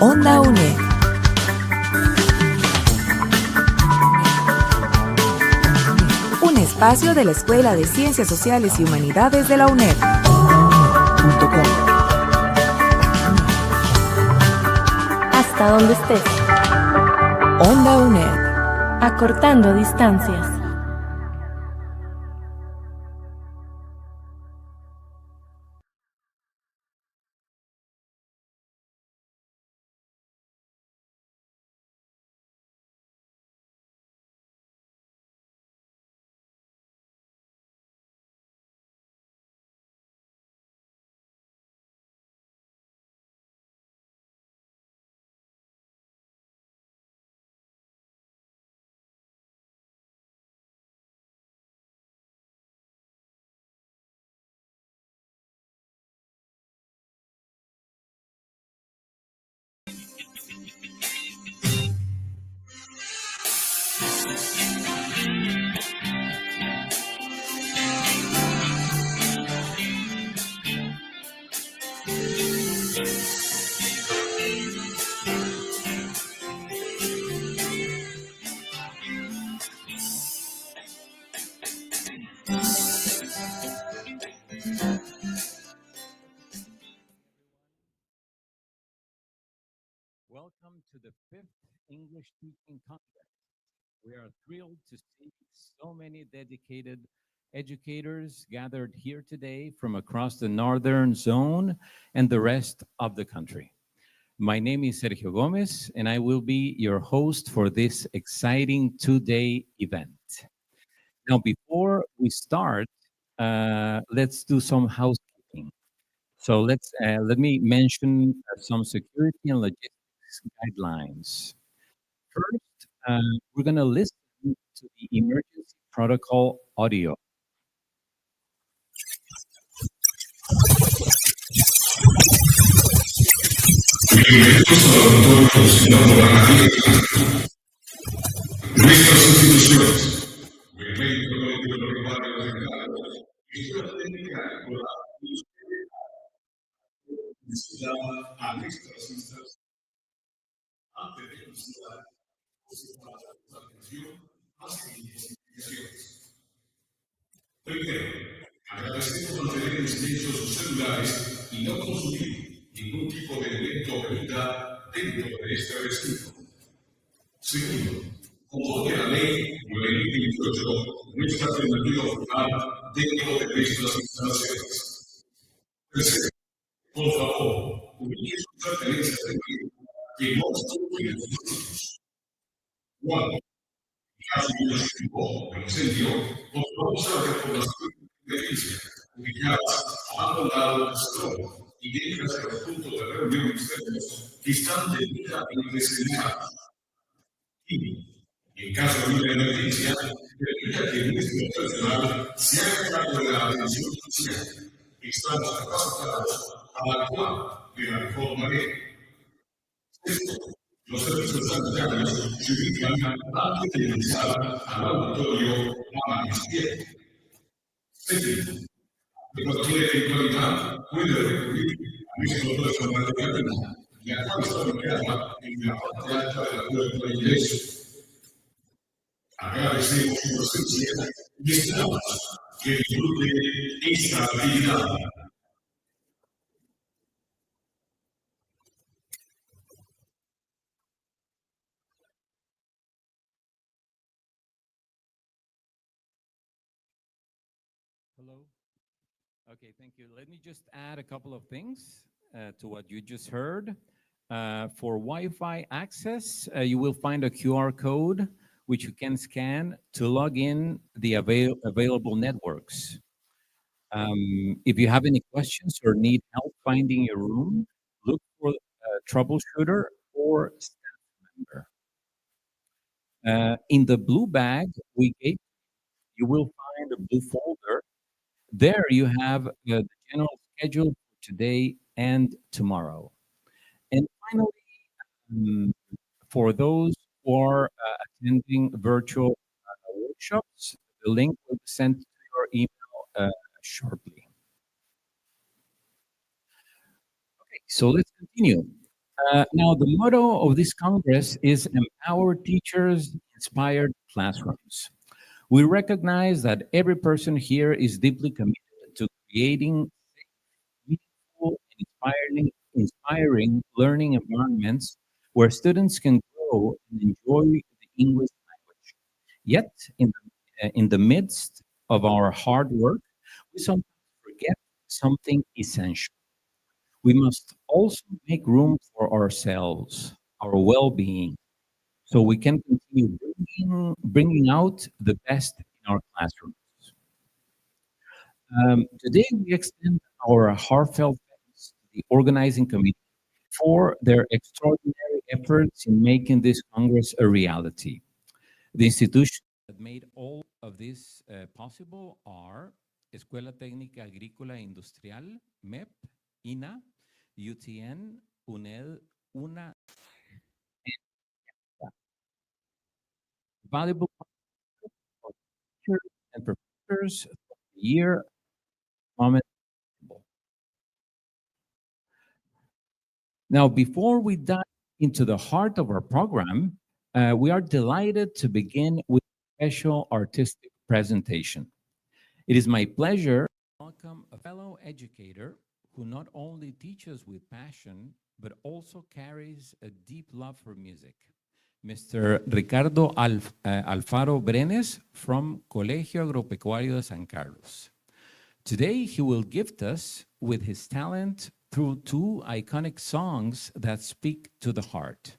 Onda UNED. Un espacio de la Escuela de Ciencias Sociales y Humanidades de la UNED. Hasta donde estés. Onda UNED. Acortando distancias. Welcome to the fifth English Teaching Contest. We are thrilled to see so many dedicated educators gathered here today from across the Northern Zone and the rest of the country. My name is Sergio Gomez, and I will be your host for this exciting two-day event. Now, before we start, let's do some housekeeping. So let me mention some security and logistics guidelines. First, we're going to listen to the emergency protocol audio. Nuestras instituciones, el médico de los barrios de Carlos, historia técnica con la publicidad a nuestras instancias. Antes de iniciar, la atención a las identificaciones. Primero, agradecemos mantener en silencio sus celulares y no consumir ningún tipo de elemento o bebida dentro de este recinto. Segundo, conforme a la ley 9.028, nuestra alternativa formal dentro de nuestras instalaciones. Tercero, por favor, ubique sus pertenencias de ley que no estén en sus sitios. Cuarto, en caso de un accidente o incendio, controlamos a la corporación de emergencia ubicadas a ambos lados del salón y dejan a los puntos de reunión externos que están de vida impresionados. Y, en caso de una emergencia, permita que nuestro personal se haga cargo de la atención social. Estamos capacitados a actuar de la mejor manera. Esto, los servicios sanitarios se ubican antes de ingresar al auditorio a la izquierda. Segundo, de cualquier eventualidad puede recurrir a nuestro personal de cabina, la cual está ubicada en la parte alta de la puerta de ingreso. Agradecemos su presencia y esperamos que disfrute esta actividad. Hello. Okay, thank you. Let me just add a couple of things to what you just heard. For Wi-Fi access, you will find a QR code which you can scan to log in the available networks. If you have any questions or need help finding your room, look for a troubleshooter or staff member. In the blue bag we gave, you will find a blue folder. There you have the general schedule for today and tomorrow. And finally, um, for those who are attending virtual workshops, the link will be sent to your email shortly. Okay, so let's continue. Now, the motto of this Congress is Empower Teachers, Inspired Classrooms. We recognize that every person here is deeply committed to creating meaningful and inspiring learning environments where students can grow and enjoy the English language. Yet, in the midst of our hard work, we sometimes forget something essential. We must also make room for ourselves, our well being, so we can continue bringing out the best in our classrooms. Today, we extend our heartfelt thanks to the organizing committee for their extraordinary efforts in making this Congress a reality. The institutions that made all of this possible are Escuela Técnica Agrícola Industrial, MEP, INA, UTN, UNED, UNA, and valuable for teachers and professors for the year moment. Now, before we dive into the heart of our program, we are delighted to begin with a special artistic presentation. It is my pleasure to welcome a fellow educator who not only teaches with passion, but also carries a deep love for music. Mr. Ricardo Alfaro Brenes from Colegio Agropecuario de San Carlos. Today, he will gift us with his talent through two iconic songs that speak to the heart.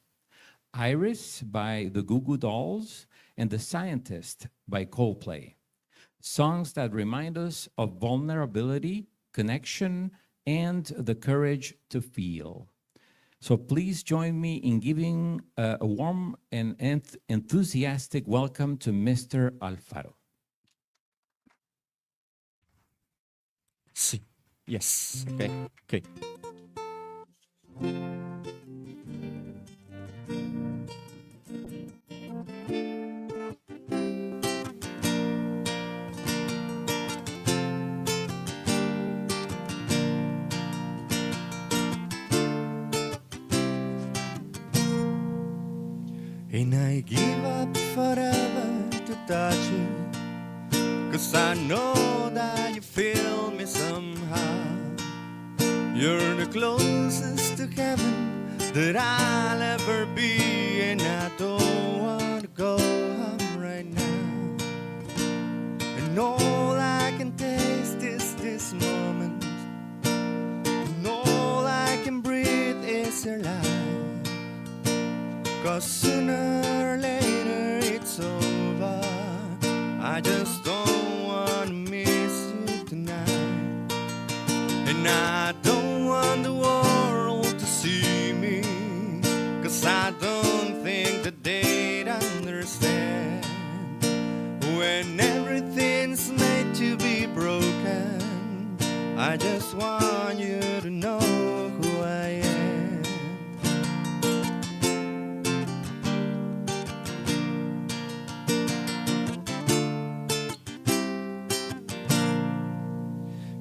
Iris by the Goo Goo Dolls and The Scientist by Coldplay. Songs that remind us of vulnerability, connection, and the courage to feel. So please join me in giving a warm and enthusiastic welcome to Mr. Alfaro. Sí. Yes. Okay. Okay. And I give up forever to touch you, 'cause I know that you feel me somehow. You're the closest to heaven that I'll ever be, and I don't want to go home right now. And all I can taste is this moment, and all I can breathe is your light. 'Cause sooner or later it's over. I just don't want to miss you tonight. And I don't want the world to see me, 'cause I don't think that they'd understand when everything's made to be broken. I just want you to know who I am.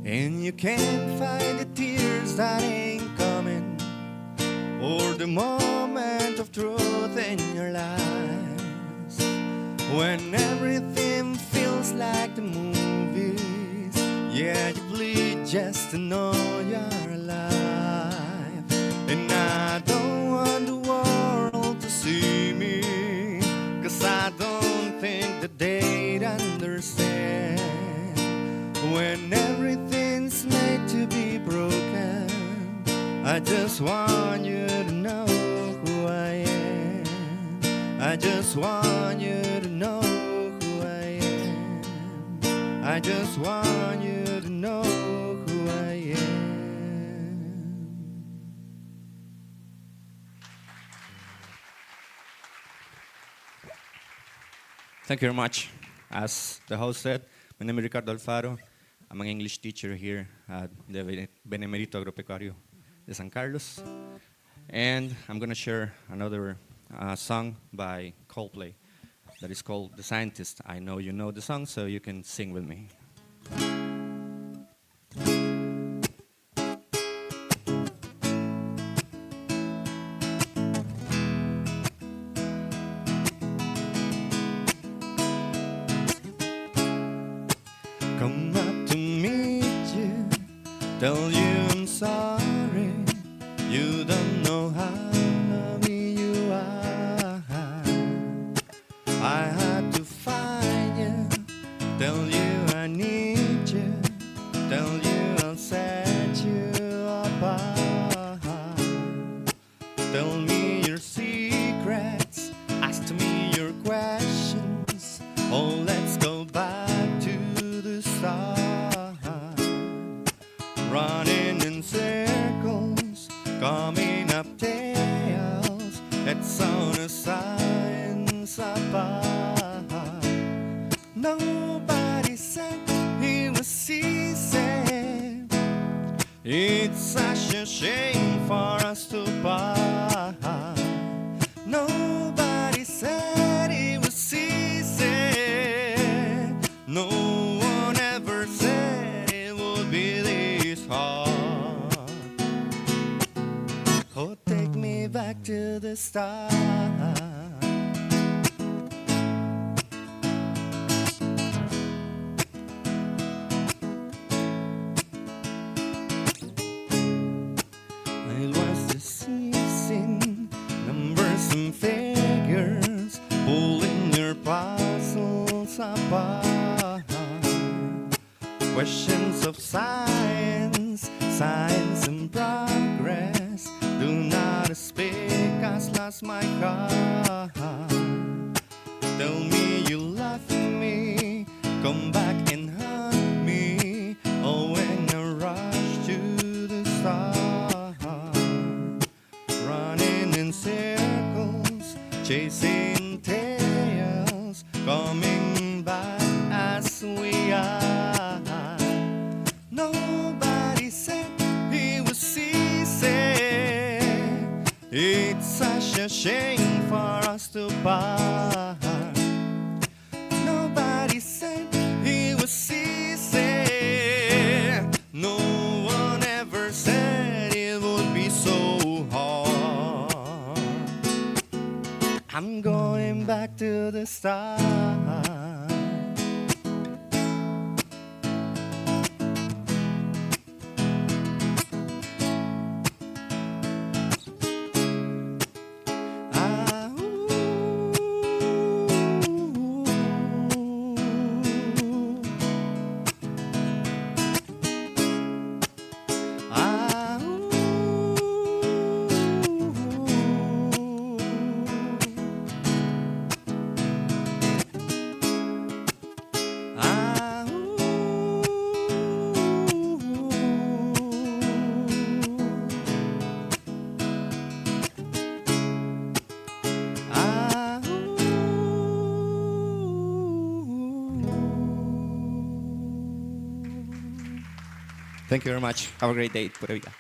And you can't find the tears that ain't coming, or the moment of truth in your lives, when everything feels like the movies. Yeah, you bleed just to know you're alive. And I don't want the world to see me, 'cause I don't think that they'd understand when everything's made to be broken. I just want you to know who I am. I just want you to know who I am. I just want you to know who I am. Thank you very much. As the host said, my name is Ricardo Alfaro. I'm an English teacher here at the Benemerito Agropecuario de San Carlos. And I'm going to share another song by Coldplay that is called The Scientist. I know you know the song, so you can sing with me. Come up to meet you, tell you I'm sorry. You don't know how lovely you are. I had to find you, tell you I need you, tell you I'll set you apart. Tell me your secrets, ask me your questions. Oh, let's go back to the start. Running in circles, coming up tails. It's on a science apart. Nobody said he was easy. It's such a shame for us to part. Nobody said it was easy. No one ever said it would be this hard. Oh, take me back to the start. It was the season, numbers and figures, pulling your puzzles apart. Questions of science, science and progress, do not speak, as lost my heart. Tell me you love me, come back and hug me. Oh, when I rush to the start, running in circles, chasing tails, coming back as we are. Nobody said it was easy. It's such a shame for us to part. Nobody said it was easy. No one ever said it would be so hard. I'm going back to the start. Ah, Thank you very much. Have a great day. Pura vida.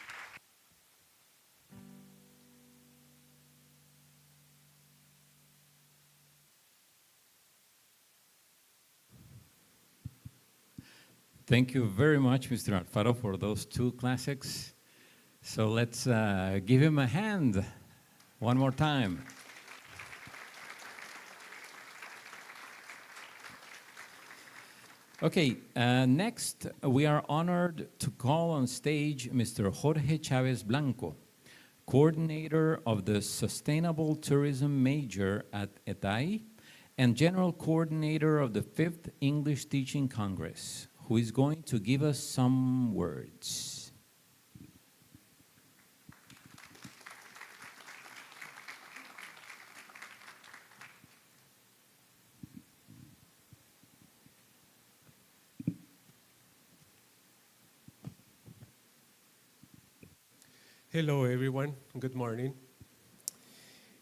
Thank you very much, Mr. Alfaro, for those two classics. So let's give him a hand one more time. Okay, next we are honored to call on stage Mr. Jorge Chavez Blanco, coordinator of the Sustainable Tourism Major at ETAI and general coordinator of the 5th English Teaching Congress, who is going to give us some words. Hello, everyone. Good morning.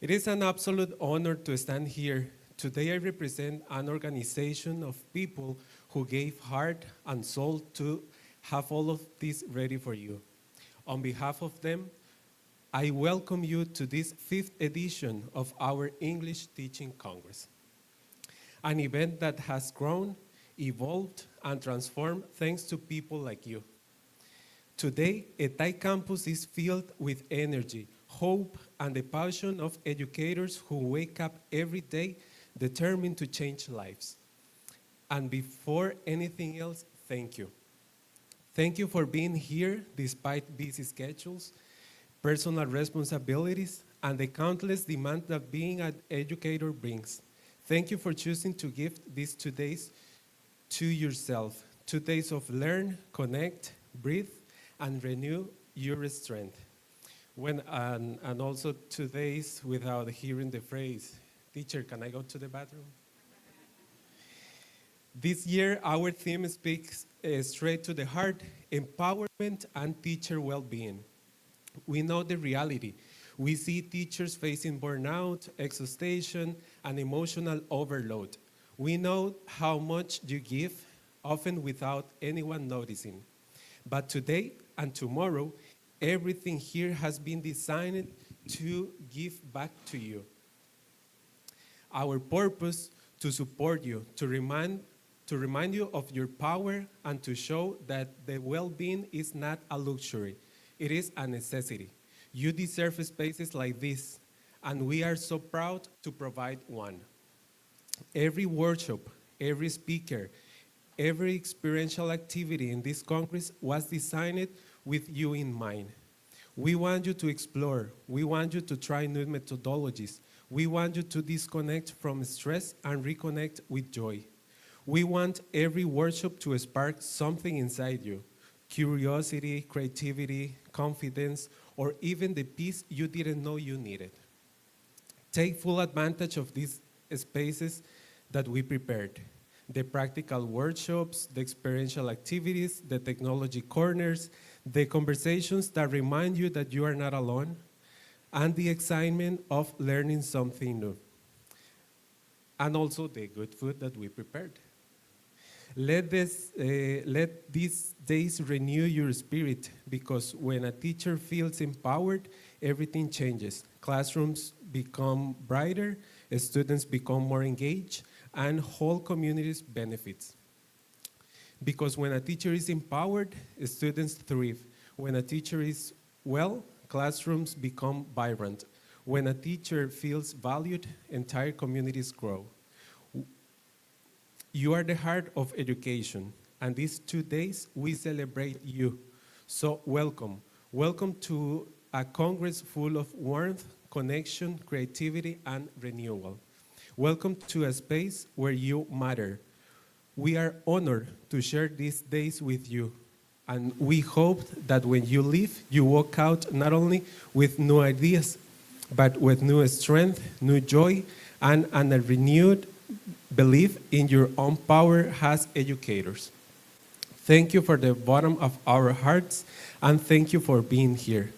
It is an absolute honor to stand here. Today, I represent an organization of people who gave heart and soul to have all of this ready for you. On behalf of them, I welcome you to this 5th edition of our English Teaching Congress, an event that has grown, evolved, and transformed thanks to people like you. Today, ETAI campus is filled with energy, hope, and the passion of educators who wake up every day determined to change lives. And before anything else, thank you. Thank you for being here despite busy schedules, personal responsibilities, and the countless demands that being an educator brings. Thank you for choosing to give these 2 days to yourself, 2 days of learn, connect, breathe, and renew your strength. And also 2 days without hearing the phrase, "Teacher, can I go to the bathroom?" This year, our theme speaks straight to the heart, empowerment and teacher well-being. We know the reality. We see teachers facing burnout, exhaustion, and emotional overload. We know how much you give, often without anyone noticing. But today and tomorrow, everything here has been designed to give back to you. Our purpose, to support you, to remind you of your power, and to show that the well-being is not a luxury, it is a necessity. You deserve spaces like this, and we are so proud to provide one. Every workshop, every speaker, every experiential activity in this Congress was designed with you in mind. We want you to explore. We want you to try new methodologies. We want you to disconnect from stress and reconnect with joy. We want every workshop to spark something inside you: curiosity, creativity, confidence, or even the peace you didn't know you needed. Take full advantage of these spaces that we prepared: the practical workshops, the experiential activities, the technology corners, the conversations that remind you that you are not alone, and the excitement of learning something new. And also the good food that we prepared. Let these days renew your spirit, because when a teacher feels empowered, everything changes. Classrooms become brighter, students become more engaged, and whole communities benefits. Because when a teacher is empowered, students thrive. When a teacher is well, classrooms become vibrant. When a teacher feels valued, entire communities grow. You are the heart of education, and these 2 days we celebrate you. So welcome. Welcome to a Congress full of warmth, connection, creativity, and renewal. Welcome to a space where you matter. We are honored to share these days with you, and we hope that when you leave, you walk out not only with new ideas, but with new strength, new joy, and a renewed belief in your own power as educators. Thank you from the bottom of our hearts, and thank you for being here.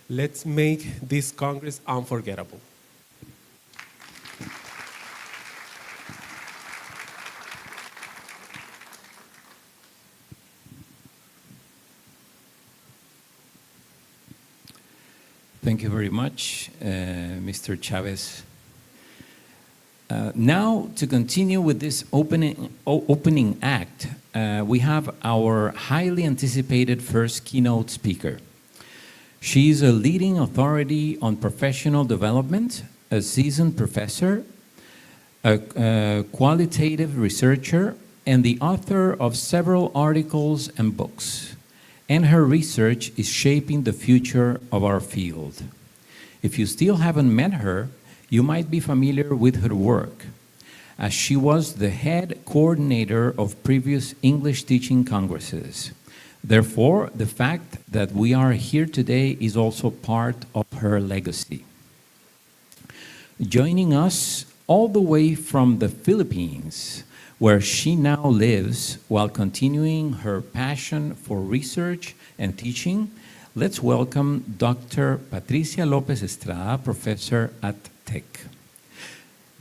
Let's make this Congress unforgettable. Thank you very much, Mr. Chavez. Now, to continue with this opening act, we have our highly anticipated first keynote speaker. She is a leading authority on professional development, a seasoned professor, a qualitative researcher, and the author of several articles and books. And her research is shaping the future of our field. If you still haven't met her, you might be familiar with her work, as she was the head coordinator of previous English teaching congresses. Therefore, the fact that we are here today is also part of her legacy. Joining us all the way from the Philippines, where she now lives while continuing her passion for research and teaching, let's welcome Dr. Patricia Lopez Estrada, professor at Tech.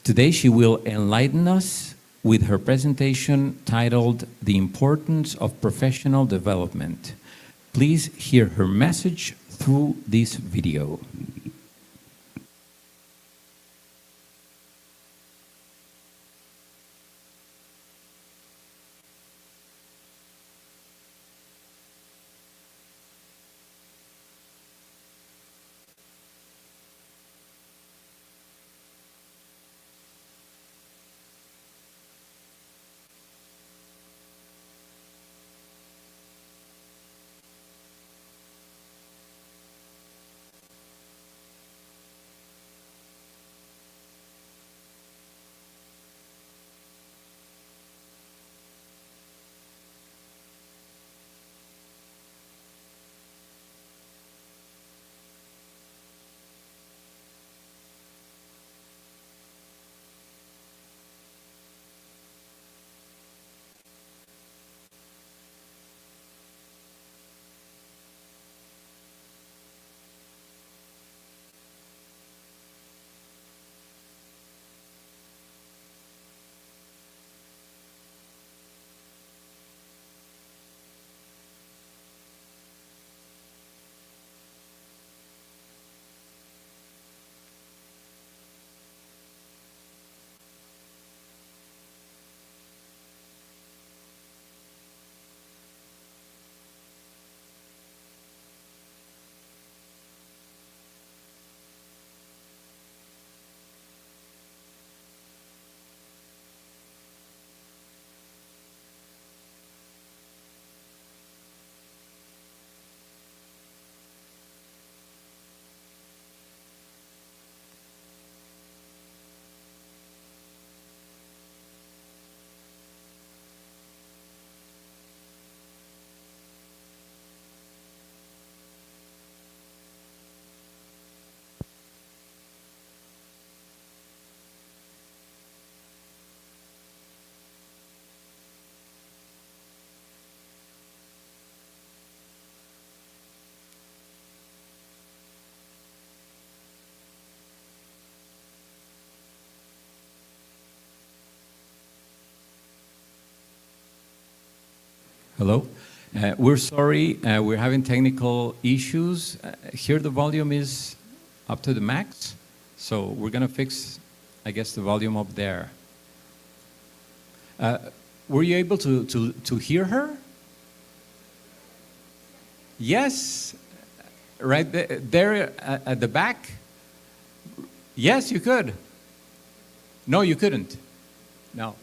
Today she will enlighten us with her presentation titled The Importance of Professional Development. Please hear her message through this video. Hello. We're sorry, we're having technical issues. Here the volume is up to the max, so we're going to fix, I guess, the volume up there. Were you able to hear her? Yes, right there at the back. Yes, you could. No, you couldn't. No.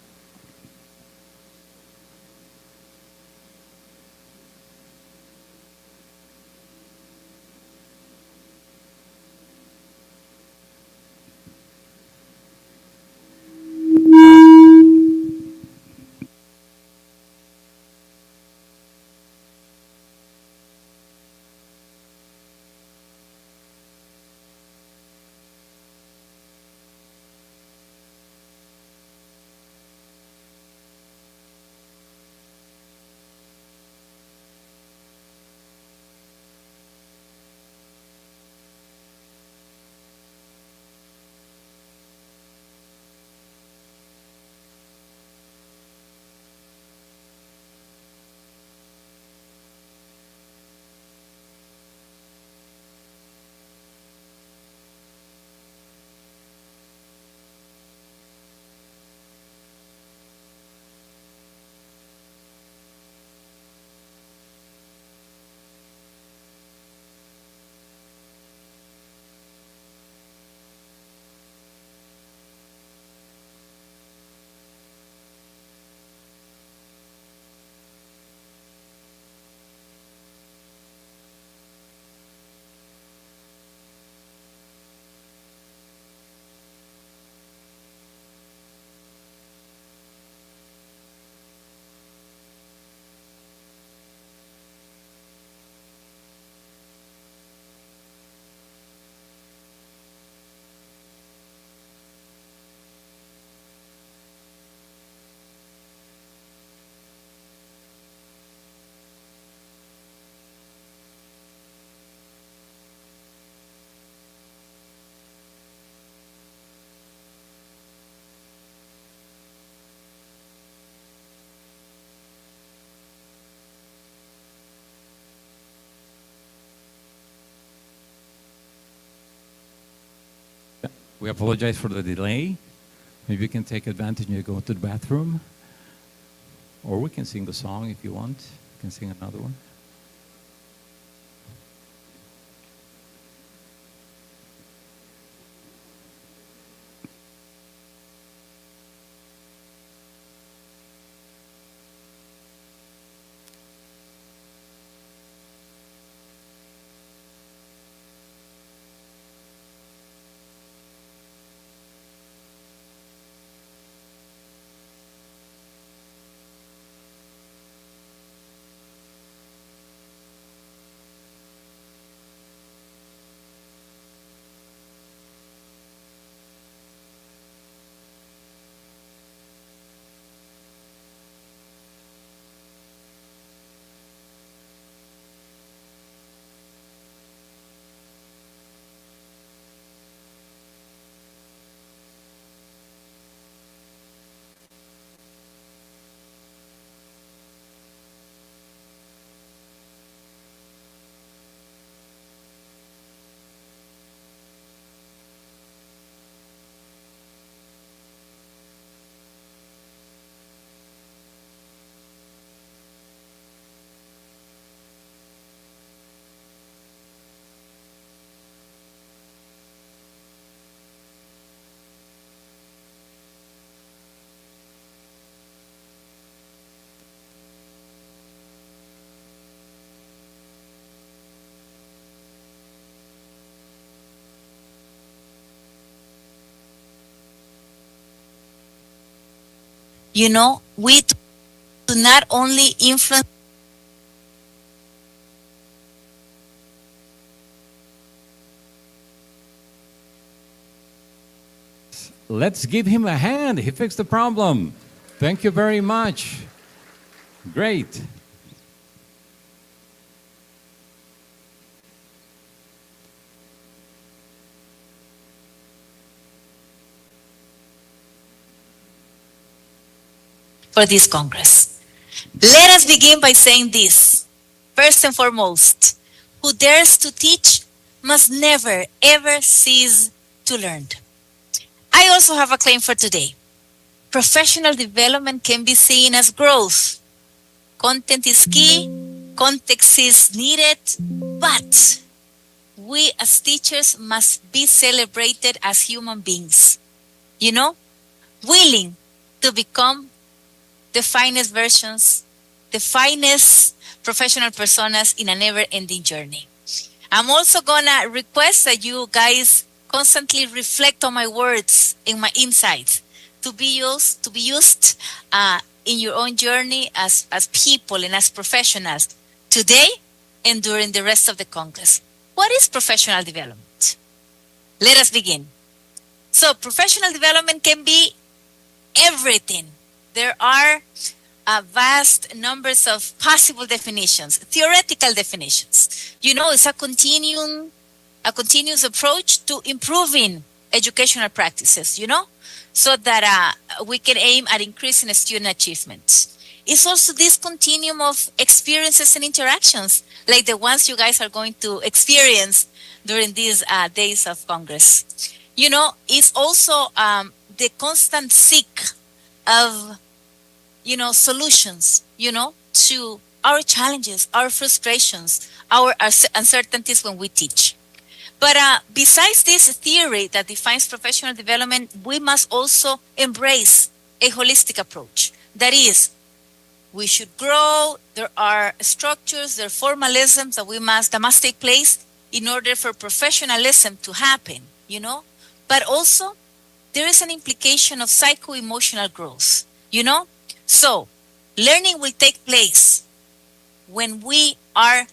We apologize for the delay. Maybe you can take advantage and go to the bathroom. Or we can sing the song if you want. You can sing another one. You know, we do not only influence. Let's give him a hand. He fixed the problem. Thank you very much. Great. For this Congress. Let us begin by saying this. First and foremost, who dares to teach must never, ever cease to learn. I also have a claim for today. Professional development can be seen as growth. Content is key, context is needed, but we as teachers must be celebrated as human beings. You know, willing to become the finest versions, the finest professional personas in a never-ending journey. I'm also gonna request that you guys constantly reflect on my words and my insights to be used in your own journey as people and as professionals today and during the rest of the Congress. What is professional development? Let us begin. So professional development can be everything. There are vast numbers of possible definitions, theoretical definitions. You know, it's a continuous approach to improving educational practices, you know, so that we can aim at increasing student achievements. It's also this continuum of experiences and interactions, like the ones you guys are going to experience during these days of Congress. You know, it's also the constant seek of solutions, to our challenges, our frustrations, our uncertainties when we teach. But besides this theory that defines professional development, we must also embrace a holistic approach. That is, we should grow. There are structures, there are formalisms that must take place in order for professionalism to happen, But also, there is an implication of psycho-emotional growth, So, learning will take place when we are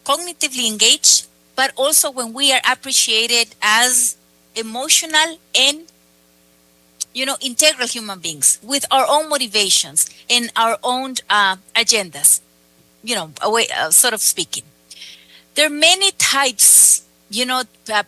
cognitively engaged, but also when we are appreciated as emotional and, integral human beings with our own motivations and our own agendas, sort of speaking. There are many types,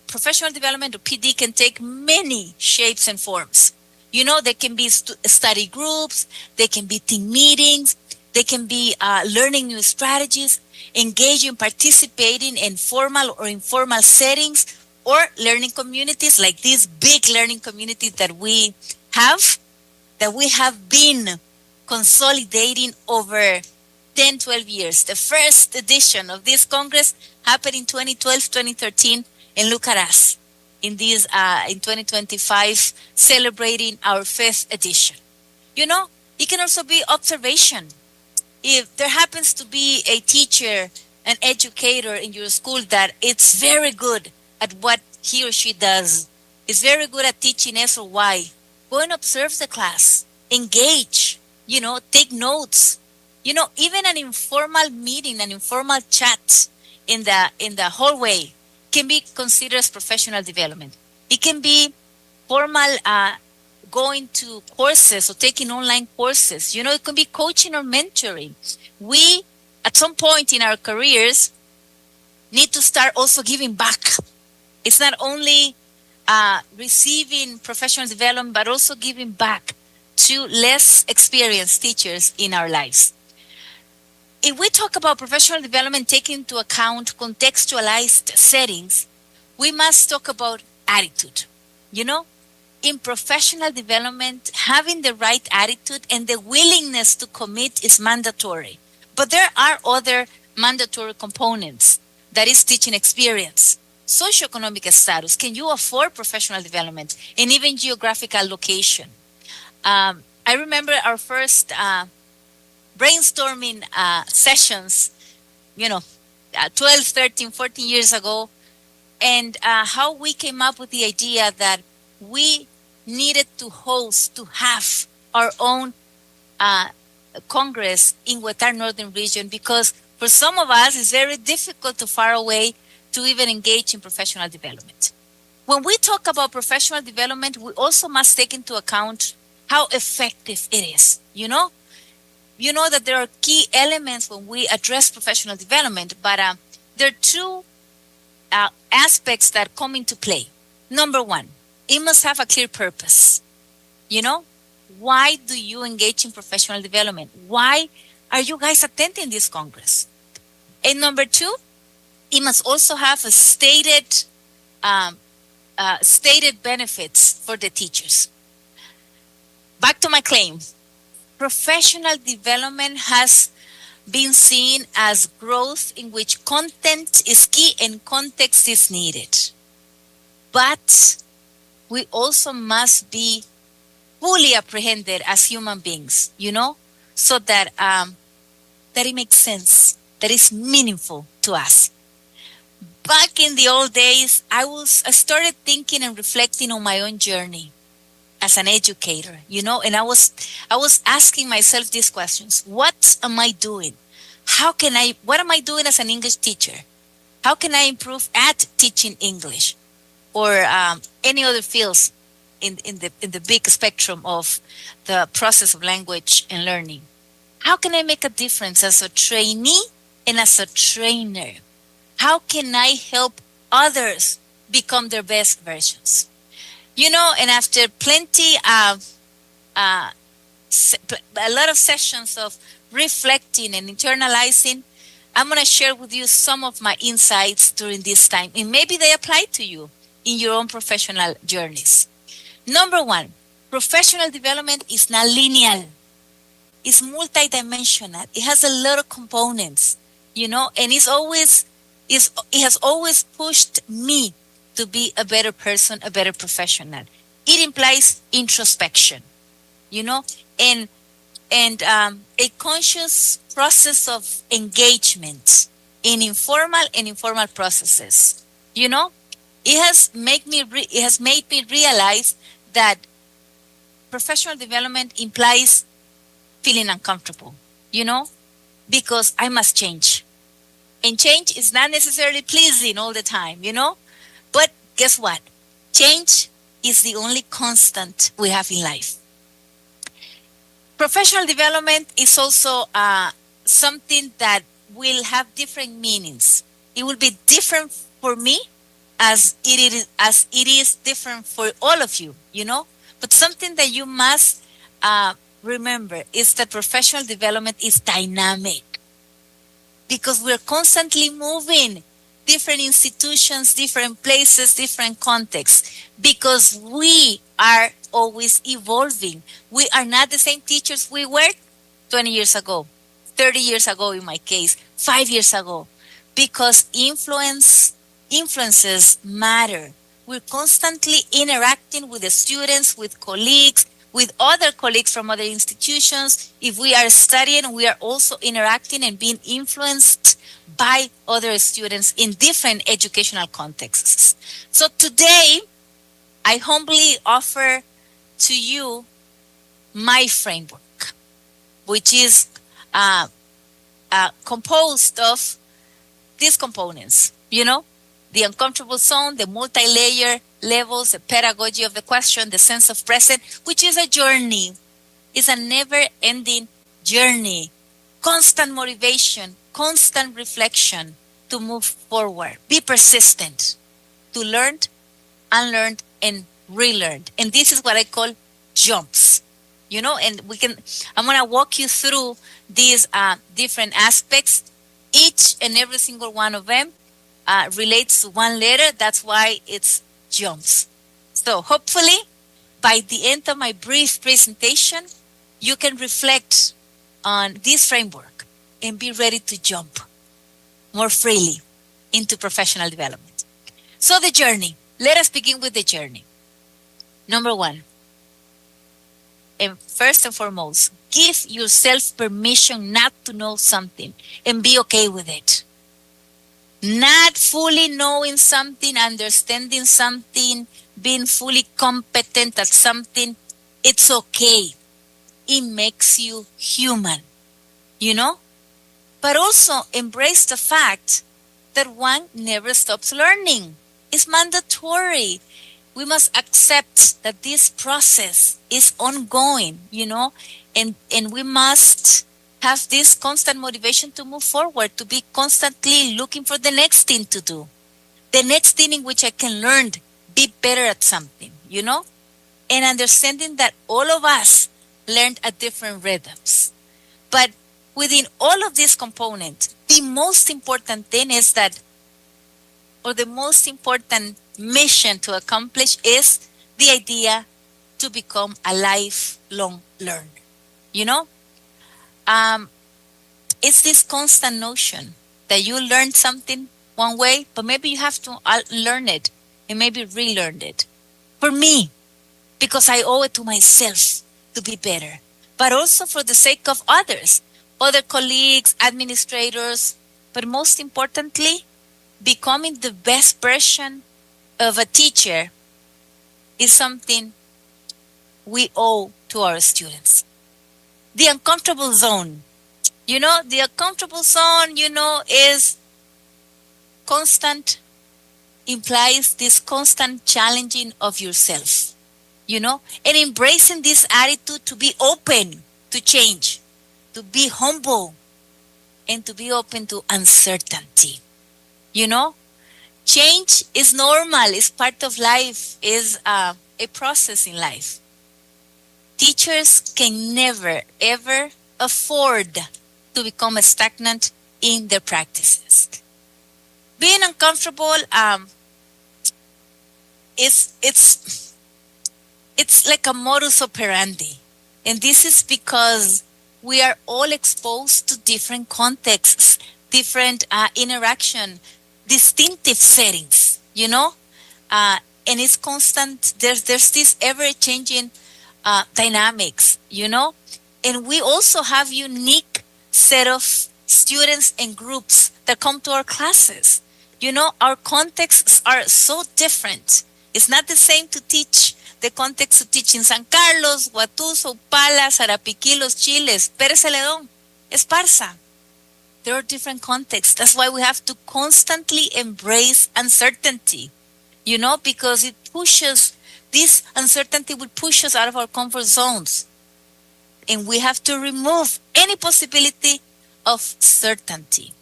professional development or PD can take many shapes and forms. There can be study groups, there can be team meetings, there can be learning new strategies, engaging, participating in formal or informal settings, or learning communities like these big learning communities have that we have been consolidating over 10, 12 years. The first edition of this Congress happened in 2012, 2013, and look at us in 2025 celebrating our fifth edition. You know, it can also be observation. If there happens to be a teacher, an educator in your school that it's very good at what he or she does, is very good at teaching S or Y, go and observe the class, engage, take notes. Even an informal meeting, an informal chat in the hallway can be considered as professional development. It can be formal going to courses or taking online courses. It can be coaching or mentoring. We, at some point in our careers, need to start also giving back. It's not only receiving professional development, but also giving back to less experienced teachers in our lives. If we talk about professional development taking into account contextualized settings, we must talk about attitude. In professional development, having the right attitude and the willingness to commit is mandatory. But there are other mandatory components. That is teaching experience, socioeconomic status. Can you afford professional development? And even geographical location. I remember our first brainstorming sessions, 12, 13, 14 years ago, and how we came up with the idea that we needed to have our own Congress in Huetar Northern Region, because for some of us it's very difficult to far away to even engage in professional development. When we talk about professional development, we also must take into account how effective it is. You know that there are key elements when we address professional development, but there are two aspects that come into play. Number one, it must have a clear purpose. Why do you engage in professional development? Why are you guys attending this Congress? And number two, it must also have a stated benefits for the teachers. Back to my claim. Professional development has been seen as growth in which content is key and context is needed. But we also must be fully apprehended as human beings, so that it makes sense, that is meaningful to us. Back in the old days, I started thinking and reflecting on my own journey as an educator, and I was asking myself these questions. What am I doing? What am I doing as an English teacher? How can I improve at teaching English or any other fields in the big spectrum of the process of language and learning? How can I make a difference as a trainee and as a trainer? How can I help others become their best versions? And after plenty of a lot of sessions of reflecting and internalizing, I'm going to share with you some of my insights during this time, and maybe they apply to you in your own professional journeys. Number one, professional development is not linear. It's multidimensional. It has a lot of components, and it has always pushed me to be a better person, a better professional. It implies introspection, and a conscious process of engagement in informal and informal processes. It has made me realize that professional development implies feeling uncomfortable, because I must change. And change is not necessarily pleasing all the time, But guess what? Change is the only constant we have in life. Professional development is also something that will have different meanings. It will be different for me as it is different for all of you, But something that you must remember is that professional development is dynamic, because we're constantly moving. different institutions, different places, different contexts, because we are always evolving. We are not the same teachers we were 20 years ago, 30 years ago in my case, 5 years ago, because influences matter. We're constantly interacting with the students, with colleagues, with other colleagues from other institutions. If we are studying, we are also interacting and being influenced by other students in different educational contexts. So today, I humbly offer to you my framework, which is composed of these components, the uncomfortable zone, the multi-layer levels, the pedagogy of the question, the sense of present, which is a journey. It's a never-ending journey. Constant motivation, constant reflection to move forward. Be persistent to learn, unlearn, and relearn. And this is what I call jumps. And I'm going to walk you through these different aspects. Each and every single one of them relates to one letter. That's why it's jumps. So hopefully, by the end of my brief presentation, you can reflect on this framework and be ready to jump more freely into professional development. So the journey. Let us begin with the journey. Number one, and first and foremost, give yourself permission not to know something and be okay with it. Not fully knowing something, understanding something, being fully competent at something, it's okay. It makes you human, But also embrace the fact that one never stops learning. It's mandatory. We must accept that this process is ongoing, and we must have this constant motivation to move forward, to be constantly looking for the next thing to do, the next thing in which I can learn, be better at something, and understanding that all of us learned at different rhythms. But within all of these components, the most important thing is that, or the most important mission to accomplish is the idea to become a lifelong learner. It's this constant notion that you learn something one way, but maybe you have to learn it and maybe relearn it. For me, because I owe it to myself to be better, but also for the sake of others, other colleagues, administrators, but most importantly, becoming the best version of a teacher is something we owe to our students. The uncomfortable zone. The uncomfortable zone, is constant, implies this constant challenging of yourself, and embracing this attitude to be open to change, to be humble, and to be open to uncertainty. Change is normal, it's part of life, is a process in life. Teachers can never, ever afford to become stagnant in their practices. Being uncomfortable, it's like a modus operandi. And this is because we are all exposed to different contexts, different interaction, distinctive settings, and it's constant. There's this ever-changing dynamics, and we also have unique set of students and groups that come to our classes. Our contexts are so different. It's not the same to teach the context to teach in San Carlos, Huatuso, Upala, Sarapiquí, Los Chiles, Pérez Celedón, Esparza. There are different contexts. That's why we have to constantly embrace uncertainty, because this uncertainty will push us out of our comfort zones. And we have to remove any possibility of certainty.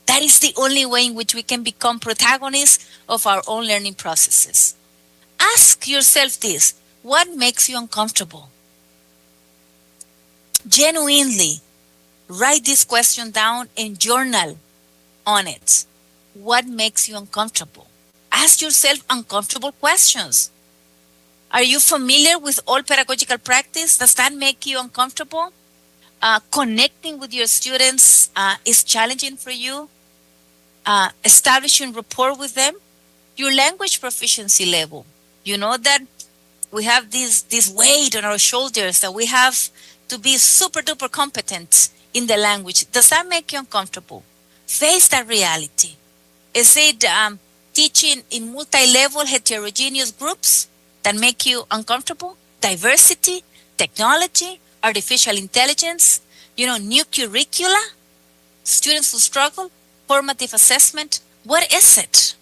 That is the only way in which we can become protagonists of our own learning processes. Ask yourself this: what makes you uncomfortable? Genuinely write this question down and journal on it. what makes you uncomfortable. Ask yourself uncomfortable questions. Are you familiar with all pedagogical practice? Does that make you uncomfortable? Connecting with your students is challenging for you. Establishing rapport with them. Your language proficiency level. You know that we have this weight on our shoulders that we have to be super duper competent in the language. Does that make you uncomfortable? Face that reality. Is it teaching in multi-level heterogeneous groups that make you uncomfortable? Diversity, technology, artificial intelligence, new curricula, students who struggle, formative assessment. What is it?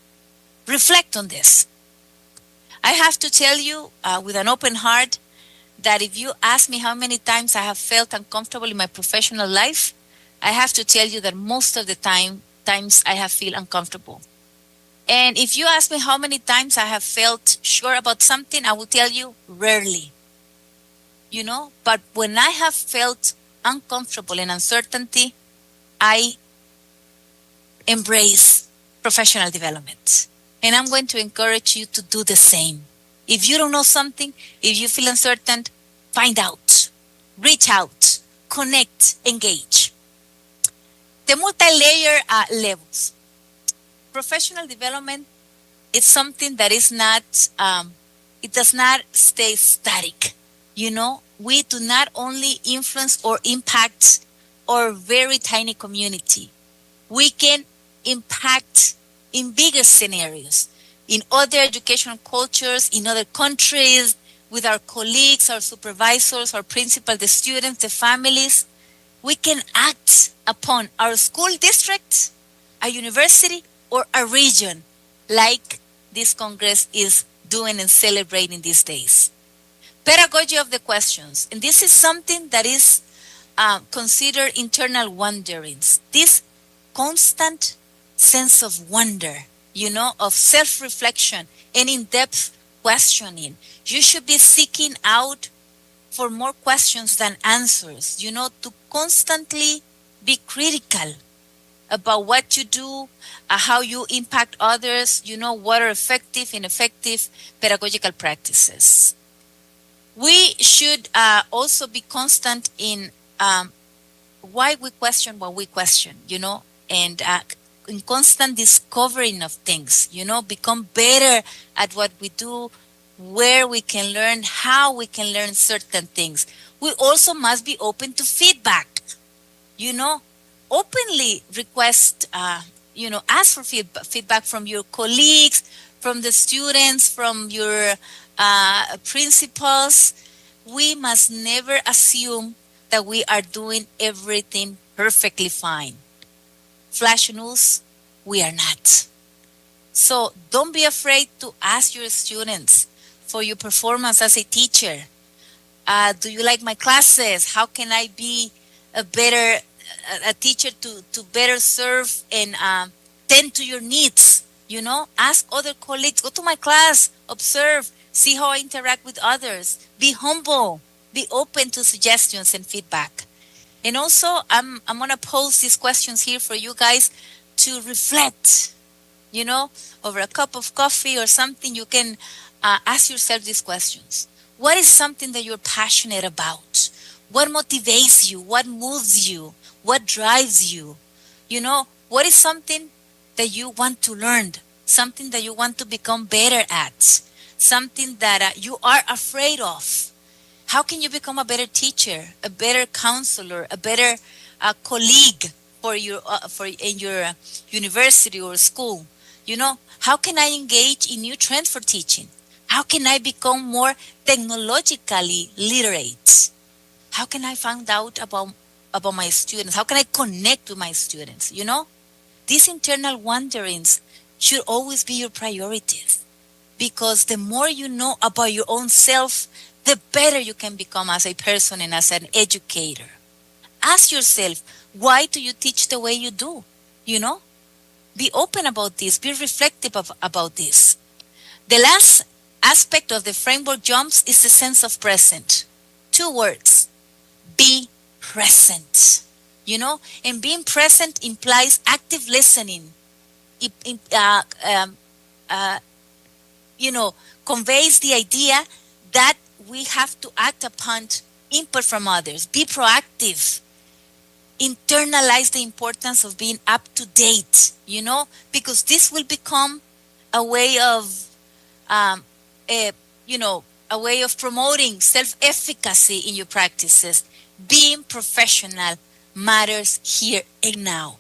Reflect on this. I have to tell you with an open heart that if you ask me how many times I have felt uncomfortable in my professional life, I have to tell you that most of the times I have felt uncomfortable. And if you ask me how many times I have felt sure about something, I will tell you rarely. But when I have felt uncomfortable and uncertainty, I embrace professional development. And I'm going to encourage you to do the same. If you don't know something, if you feel uncertain, find out, reach out, connect, engage. The multi-layer levels. Professional development is something that is not, it does not stay static. We do not only influence or impact our very tiny community. We can impact in bigger scenarios, in other educational cultures, in other countries, with our colleagues, our supervisors, our principals, the students, the families. We can act upon our school district, a university, or a region, like this Congress is doing and celebrating these days. Pedagogy of the questions. And this is something that is considered internal wanderings. This constant sense of wonder, of self-reflection and in-depth questioning. You should be seeking out for more questions than answers, to constantly be critical about what you do, how you impact others, what are effective, ineffective pedagogical practices. We should also be constant in why we question what we question, and in constant discovering of things, become better at what we do, where we can learn, how we can learn certain things. We also must be open to feedback, openly request, ask for feedback from your colleagues, from the students, from your principals. We must never assume that we are doing everything perfectly fine. Flash news, we are not. So don't be afraid to ask your students for your performance as a teacher. Do you like my classes? How can I be a better teacher to better serve and tend to your needs? Ask other colleagues, go to my class, observe, see how I interact with others. Be humble, be open to suggestions and feedback. And also, I'm going to pose these questions here for you guys to reflect, over a cup of coffee or something. You can ask yourself these questions. What is something that you're passionate about? What motivates you? What moves you? What drives you? What is something that you want to learn? Something that you want to become better at? Something that you are afraid of? How can you become a better teacher, a better counselor, a better colleague in your university or school? How can I engage in new trends for teaching? How can I become more technologically literate? How can I find out about my students? How can I connect with my students? These internal wanderings should always be your priorities, because the more you know about your own self, the better you can become as a person and as an educator. Ask yourself, why do you teach the way you do? Be open about this. Be reflective about this. The last aspect of the framework jumps is the sense of present. 2 words. Be present. And being present implies active listening, you know, conveys the idea that we have to act upon input from others, be proactive, internalize the importance of being up to date, you know, because this will become a way of, a, you know, a way of promoting self-efficacy in your practices. Being professional matters here and now.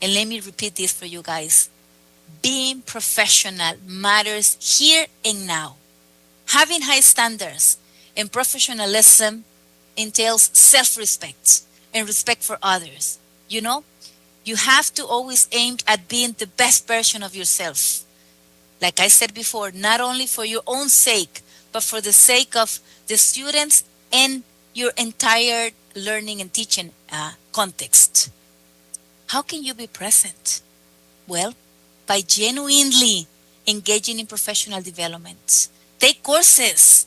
And let me repeat this for you guys. Being professional matters here and now. Having high standards and professionalism entails self-respect and respect for others. You know, you have to always aim at being the best version of yourself. Like I said before, not only for your own sake, but for the sake of the students and your entire learning and teaching context. How can you be present? Well, by genuinely engaging in professional development. Take courses,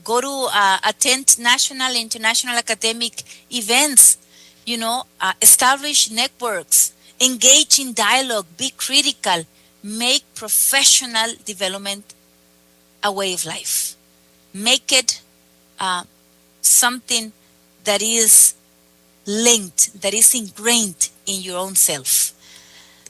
go to attend national, international academic events, you know, establish networks, engage in dialogue, be critical, make professional development a way of life. Make it something that is linked, that is ingrained in your own self.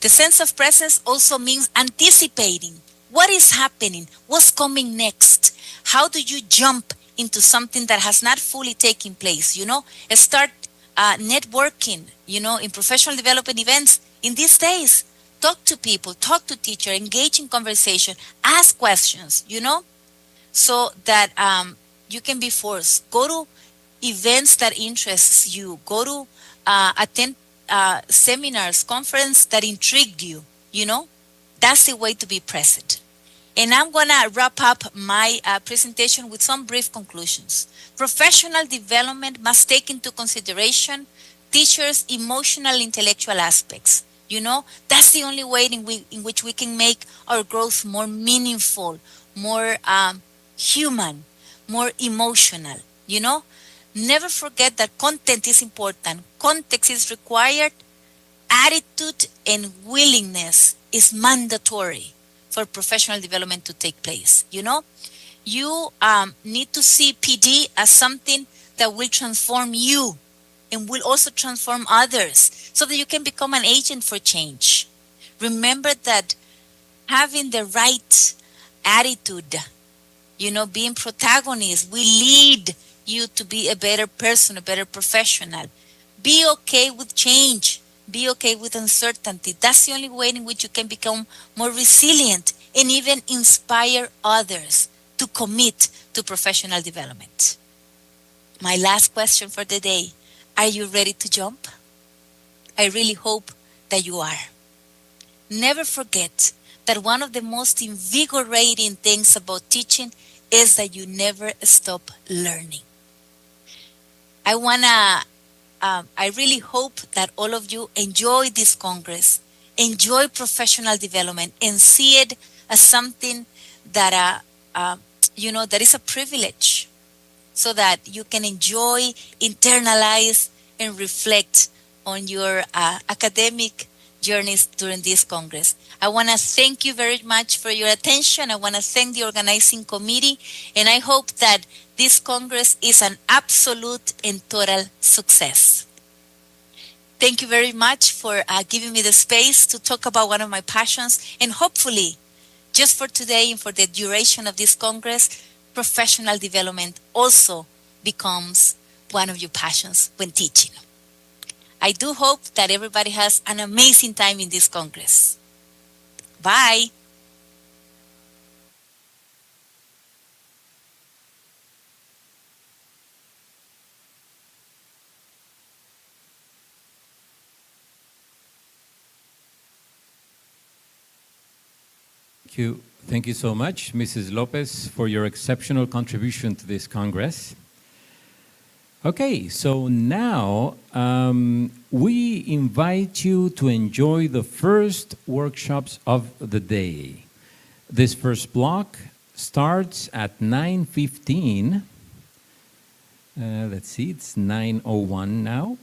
The sense of presence also means anticipating what is happening, what's coming next. How do you jump into something that has not fully taken place? You know, start networking, you know, in professional development events in these days. Talk to people, talk to teacher, engage in conversation, ask questions, you know, so that you can be forced. Go to events that interests you. Go to attend seminars, conference that intrigued you, you know. That's the way to be present. And I'm going to wrap up my presentation with some brief conclusions. Professional development must take into consideration teachers' emotional, intellectual aspects. You know, that's the only way in which we can make our growth more meaningful, more human, more emotional, you know. Never forget that content is important. Context is required. Attitude and willingness is mandatory for professional development to take place. You know, you need to see PD as something that will transform you and will also transform others so that you can become an agent for change. Remember that having the right attitude, you know, being protagonist, will lead you to be a better person, a better professional. Be okay with change. Be okay with uncertainty. That's the only way in which you can become more resilient and even inspire others to commit to professional development. My last question for the day. Are you ready to jump? I really hope that you are. Never forget that one of the most invigorating things about teaching is that you never stop learning. I really hope that all of you enjoy this Congress, enjoy professional development, and see it as something that, you know, that is a privilege, so that you can enjoy, internalize, and reflect on your academic journeys during this Congress. I want to thank you very much for your attention. I want to thank the organizing committee, and I hope that this Congress is an absolute and total success. Thank you very much for giving me the space to talk about one of my passions, and hopefully, just for today and for the duration of this Congress, professional development also becomes one of your passions when teaching. I do hope that everybody has an amazing time in this Congress. Bye. Thank you so much, Mrs. Lopez, for your exceptional contribution to this Congress. Okay, so now we invite you to enjoy the first workshops of the day. This first block starts at 9:15. Let's see, it's 9:01 now.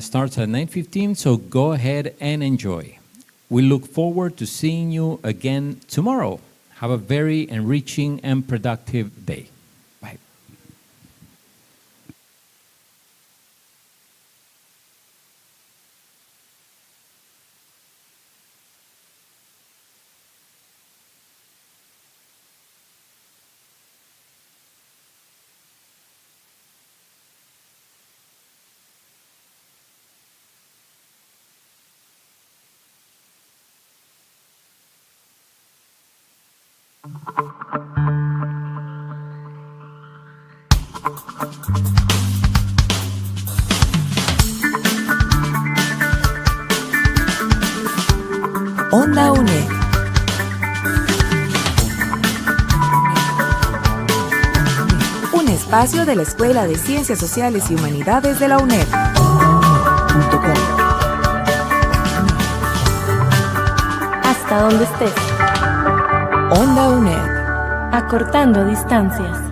Starts at 9:15, so go ahead and enjoy. We look forward to seeing you again tomorrow. Have a very enriching and productive day. Bye. Onda UNED. Un espacio de la Escuela de Ciencias Sociales y Humanidades de la UNED. Hasta donde estés. Onda UNED. Acortando distancias.